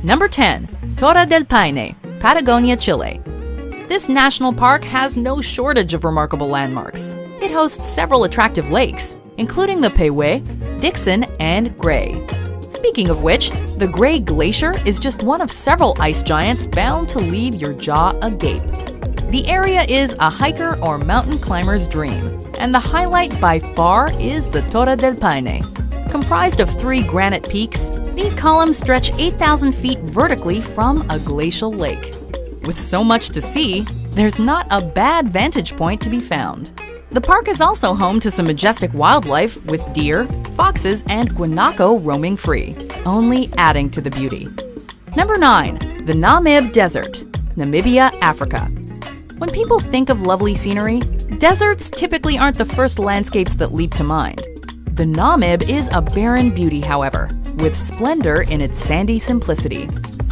Number 10. Torre del Paine, Patagonia, Chile. This national park has no shortage of remarkable landmarks. It hosts several attractive lakes, including the Pehue, Dixon, and Gray. Speaking of which, the Gray Glacier is just one of several ice giants bound to leave your jaw agape. The area is a hiker or mountain climber's dream, and the highlight by far is the Torre del Paine. Comprised of 3 granite peaks, these columns stretch 8,000 feet vertically from a glacial lake. With so much to see, there's not a bad vantage point to be found. The park is also home to some majestic wildlife with deer, foxes, and guanaco roaming free, only adding to the beauty. Number 9. The Namib Desert, Namibia, Africa. When people think of lovely scenery, deserts typically aren't the first landscapes that leap to mind. The Namib is a barren beauty, however, with splendor in its sandy simplicity.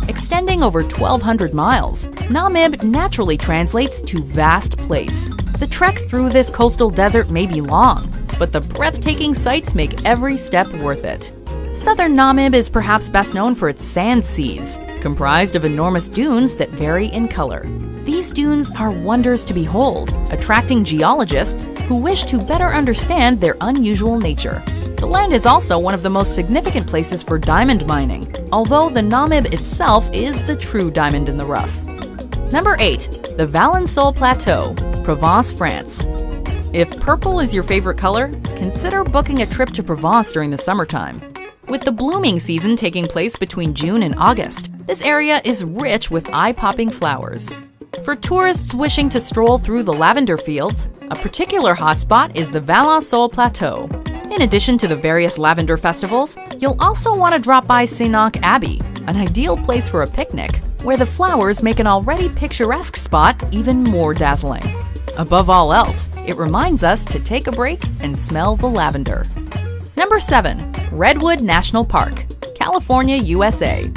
Extending over 1,200 miles, Namib naturally translates to vast place. The trek through this coastal desert may be long, but the breathtaking sights make every step worth it. Southern Namib is perhaps best known for its sand seas, comprised of enormous dunes that vary in color. These dunes are wonders to behold, attracting geologists who wish to better understand their unusual nature. The land is also one of the most significant places for diamond mining, although the Namib itself is the true diamond in the rough. Number 8. The Valensole Plateau, Provence, France. If purple is your favorite color, consider booking a trip to Provence during the summertime. With the blooming season taking place between June and August, this area is rich with eye-popping flowers. For tourists wishing to stroll through the lavender fields, a particular hotspot is the Valensole Plateau. In addition to the various lavender festivals, you'll also want to drop by Sénac Abbey, an ideal place for a picnic, where the flowers make an already picturesque spot even more dazzling. Above all else, it reminds us to take a break and smell the lavender. Number 7. Redwood National Park, California, USA.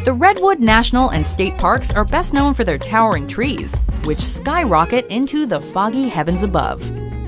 The Redwood National and State Parks are best known for their towering trees, which skyrocket into the foggy heavens above.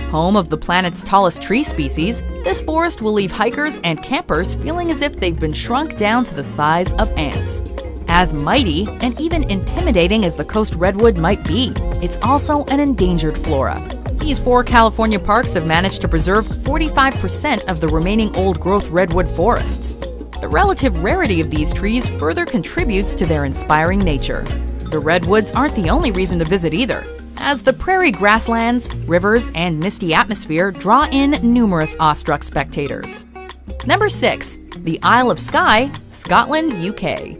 Home of the planet's tallest tree species, this forest will leave hikers and campers feeling as if they've been shrunk down to the size of ants. As mighty and even intimidating as the coast redwood might be, it's also an endangered flora. These 4 California parks have managed to preserve 45% of the remaining old-growth redwood forests. The relative rarity of these trees further contributes to their inspiring nature. The redwoods aren't the only reason to visit either, as the prairie grasslands, rivers, and misty atmosphere draw in numerous awestruck spectators. Number 6. The Isle of Skye, Scotland, UK.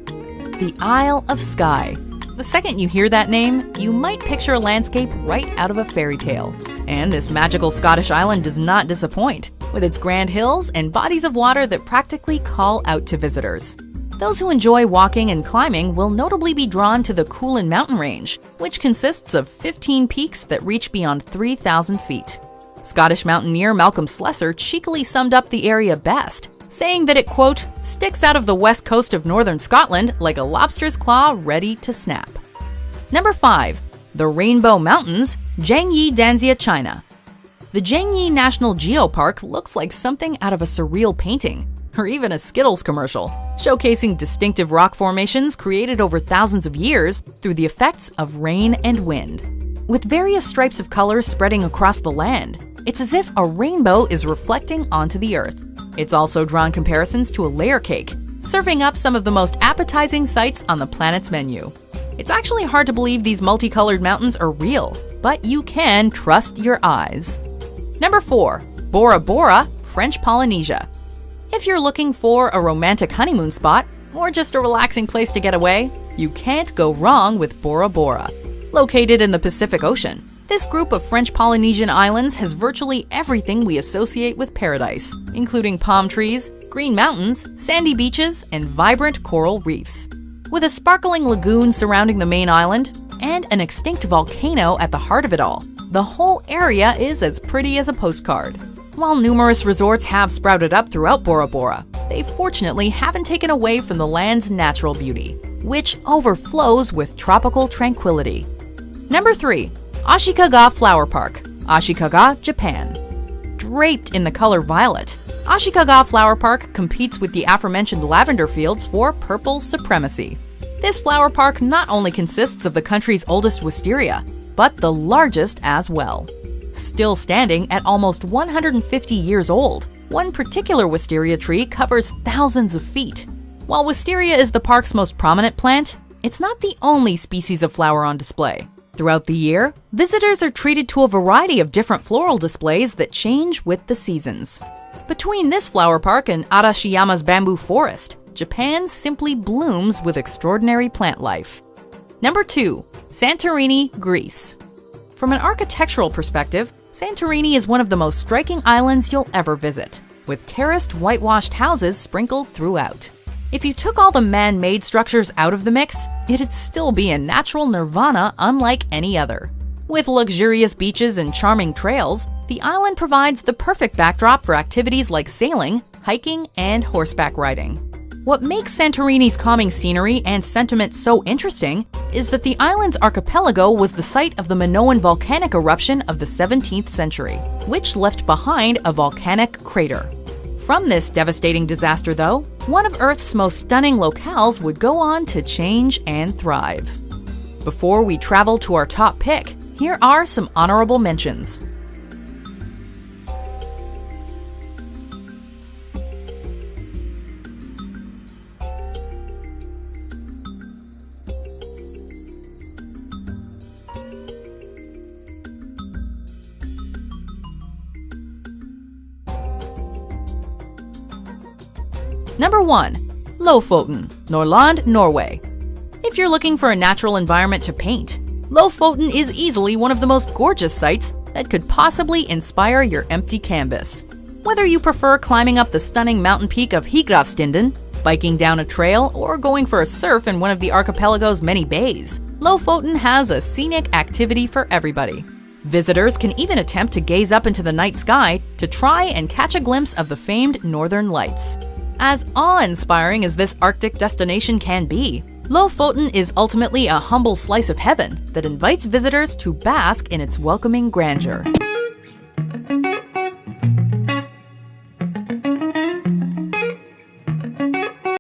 The Isle of Skye. The second you hear that name, you might picture a landscape right out of a fairy tale. And this magical Scottish island does not disappoint, with its grand hills and bodies of water that practically call out to visitors. Those who enjoy walking and climbing will notably be drawn to the Coolin Mountain Range, which consists of 15 peaks that reach beyond 3,000 feet. Scottish mountaineer Malcolm Slessor cheekily summed up the area best, saying that it, quote, sticks out of the west coast of northern Scotland like a lobster's claw ready to snap. Number 5. The Rainbow Mountains, Jiangyi, Danzia, China. The Jiangyi National Geopark looks like something out of a surreal painting, or even a Skittles commercial, showcasing distinctive rock formations created over thousands of years through the effects of rain and wind. With various stripes of color spreading across the land, it's as if a rainbow is reflecting onto the earth. It's also drawn comparisons to a layer cake, serving up some of the most appetizing sights on the planet's menu. It's actually hard to believe these multicolored mountains are real, but you can trust your eyes. Number 4. Bora Bora, French Polynesia. If you're looking for a romantic honeymoon spot, or just a relaxing place to get away, you can't go wrong with Bora Bora. Located in the Pacific Ocean, this group of French Polynesian islands has virtually everything we associate with paradise, including palm trees, green mountains, sandy beaches, and vibrant coral reefs. With a sparkling lagoon surrounding the main island, and an extinct volcano at the heart of it all, the whole area is as pretty as a postcard. While numerous resorts have sprouted up throughout Bora Bora, they fortunately haven't taken away from the land's natural beauty, which overflows with tropical tranquility. Number 3. Ashikaga Flower Park, Ashikaga, Japan. Draped in the color violet, Ashikaga Flower Park competes with the aforementioned lavender fields for purple supremacy. This flower park not only consists of the country's oldest wisteria, but the largest as well. Still standing at almost 150 years old, one particular wisteria tree covers thousands of feet. While wisteria is the park's most prominent plant, it's not the only species of flower on display. Throughout the year, visitors are treated to a variety of different floral displays that change with the seasons. Between this flower park and Arashiyama's bamboo forest, Japan simply blooms with extraordinary plant life. Number 2. Santorini, Greece. From an architectural perspective, Santorini is one of the most striking islands you'll ever visit, with terraced, whitewashed houses sprinkled throughout. If you took all the man-made structures out of the mix, it'd still be a natural nirvana unlike any other. With luxurious beaches and charming trails, the island provides the perfect backdrop for activities like sailing, hiking, and horseback riding. What makes Santorini's calming scenery and sentiment so interesting is that the island's archipelago was the site of the Minoan volcanic eruption of the 17th century, which left behind a volcanic crater. From this devastating disaster, though, one of Earth's most stunning locales would go on to change and thrive. Before we travel to our top pick, here are some honorable mentions. Number 1. Lofoten, Nordland, Norway. If you're looking for a natural environment to paint, Lofoten is easily one of the most gorgeous sights that could possibly inspire your empty canvas. Whether you prefer climbing up the stunning mountain peak of Higravstinden, biking down a trail, or going for a surf in one of the archipelago's many bays, Lofoten has a scenic activity for everybody. Visitors can even attempt to gaze up into the night sky to try and catch a glimpse of the famed Northern Lights. As awe-inspiring as this Arctic destination can be, Lofoten is ultimately a humble slice of heaven that invites visitors to bask in its welcoming grandeur.